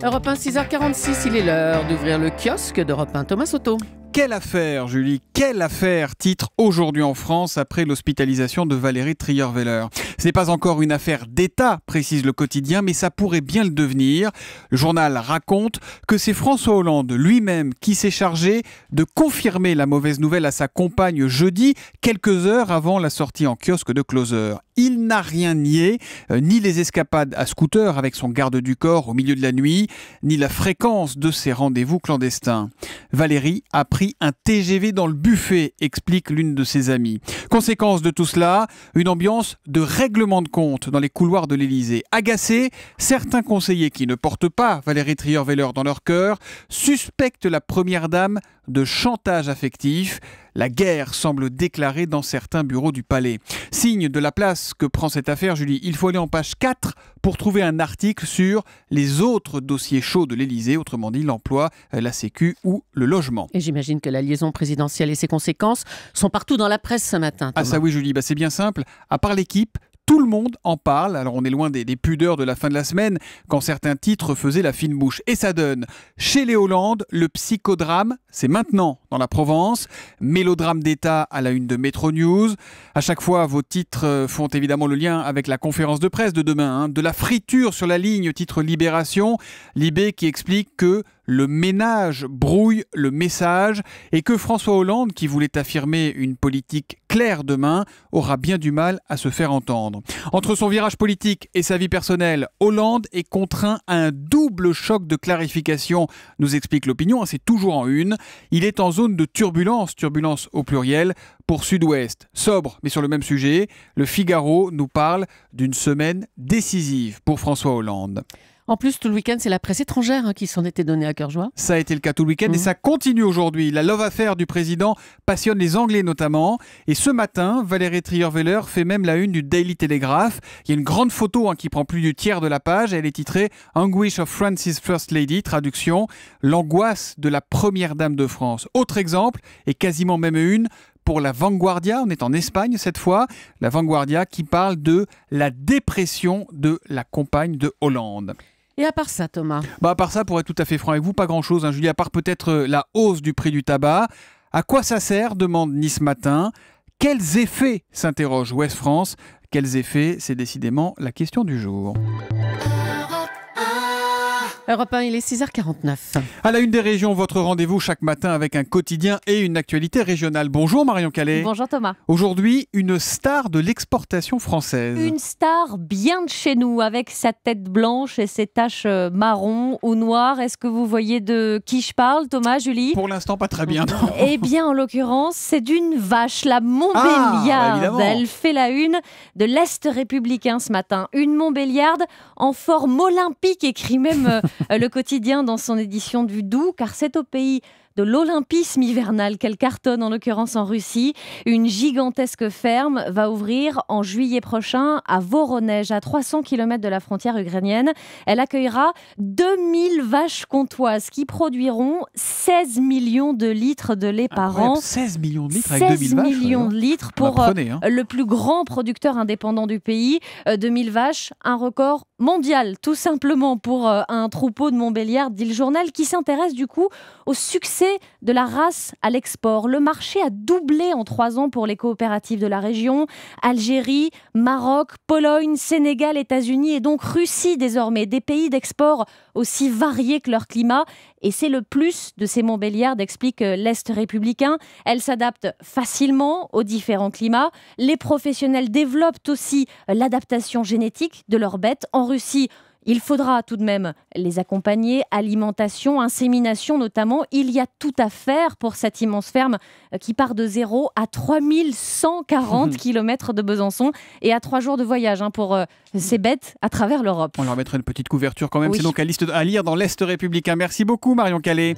Europe 1, 6h46, il est l'heure d'ouvrir le kiosque d'Europe 1. Thomas Soto. Quelle affaire, Julie, quelle affaire, titre aujourd'hui en France après l'hospitalisation de Valérie Trierweiler. Ce n'est pas encore une affaire d'État, précise le quotidien, mais ça pourrait bien le devenir. Le journal raconte que c'est François Hollande lui-même qui s'est chargé de confirmer la mauvaise nouvelle à sa compagne jeudi, quelques heures avant la sortie en kiosque de Closer. Il n'a rien nié, ni les escapades à scooter avec son garde du corps au milieu de la nuit, ni la fréquence de ses rendez-vous clandestins. Valérie a pris un TGV dans le buffet, explique l'une de ses amies. Conséquence de tout cela, une ambiance de règlement de compte dans les couloirs de l'Élysée. Agacés, certains conseillers qui ne portent pas Valérie Trierweiler dans leur cœur suspectent la première dame de chantage affectif. La guerre semble déclarée dans certains bureaux du palais. Signe de la place que prend cette affaire, Julie, il faut aller en page 4 pour trouver un article sur les autres dossiers chauds de l'Élysée, autrement dit l'emploi, la sécu ou le logement. Et j'imagine que la liaison présidentielle et ses conséquences sont partout dans la presse ce matin, Thomas. Ah ça oui Julie, c'est bien simple. À part l'équipe, tout le monde en parle. Alors on est loin des pudeurs de la fin de la semaine quand certains titres faisaient la fine bouche. Et ça donne chez les Hollande, le psychodrame, c'est maintenant dans la Provence. Mélodrame d'État à la une de Métro News. À chaque fois, vos titres font évidemment le lien avec la conférence de presse de demain. De la friture sur la ligne, titre Libération. Libé qui explique que le ménage brouille le message et que François Hollande, qui voulait affirmer une politique claire demain, aura bien du mal à se faire entendre. Entre son virage politique et sa vie personnelle, Hollande est contraint à un double choc de clarification, nous explique l'opinion, c'est toujours en une. Il est en zone de turbulence au pluriel, pour Sud-Ouest. Sobre, mais sur le même sujet, le Figaro nous parle d'une semaine décisive pour François Hollande. En plus, tout le week-end, c'est la presse étrangère qui s'en était donnée à cœur joie. Ça a été le cas tout le week-end et ça continue aujourd'hui. La love affair du président passionne les Anglais notamment. Et ce matin, Valérie Trierweiler fait même la une du Daily Telegraph. Il y a une grande photo qui prend plus du tiers de la page. Elle est titrée « Anguish of France's First Lady », traduction « L'angoisse de la première dame de France ». Autre exemple, et quasiment même une, pour la Vanguardia, on est en Espagne cette fois, la Vanguardia qui parle de la dépression de la compagne de Hollande. Et à part ça, Thomas? À part ça, pour être tout à fait franc avec vous, pas grand-chose, Julie, à part peut-être la hausse du prix du tabac. À quoi ça sert, demande Nice Matin. Quels effets, s'interroge Ouest France. Quels effets, c'est décidément la question du jour. Europe 1, il est 6h49. À la une des régions, votre rendez-vous chaque matin avec un quotidien et une actualité régionale. Bonjour Marion Calais. Bonjour Thomas. Aujourd'hui, une star de l'exportation française. Une star bien de chez nous, avec sa tête blanche et ses taches marron ou noires. Est-ce que vous voyez de qui je parle, Thomas, Julie? Pour l'instant, pas très bien. Non. Eh bien, en l'occurrence, c'est d'une vache, la Montbéliarde. Elle fait la une de l'Est républicain ce matin. Une Montbéliarde en forme olympique, écrit même le quotidien dans son édition du Doubs, car c'est au pays de l'olympisme hivernal qu'elle cartonne, en l'occurrence en Russie. Une gigantesque ferme va ouvrir en juillet prochain à Voronezh, à 300 km de la frontière ukrainienne. Elle accueillera 2000 vaches comtoises qui produiront 16 millions de litres de lait par an. 16 millions de litres avec 2000 vaches. 16 millions de litres pour le plus grand producteur indépendant du pays. 2000 vaches, un record mondial, tout simplement, pour un troupeau de Montbéliarde, dit le journal, qui s'intéresse du coup au succès de la race à l'export. Le marché a doublé en 3 ans pour les coopératives de la région. Algérie, Maroc, Pologne, Sénégal, États-Unis et donc Russie désormais. Des pays d'export aussi variés que leur climat. Et c'est le plus de ces Montbéliardes, explique l'Est républicain. Elles s'adaptent facilement aux différents climats. Les professionnels développent aussi l'adaptation génétique de leurs bêtes. En Russie, il faudra tout de même les accompagner, alimentation, insémination notamment. Il y a tout à faire pour cette immense ferme qui part de 0 à 3140 km de Besançon et à 3 jours de voyage pour ces bêtes à travers l'Europe. On leur mettra une petite couverture quand même, oui. C'est donc à lire dans l'Est républicain. Merci beaucoup Marion Calais.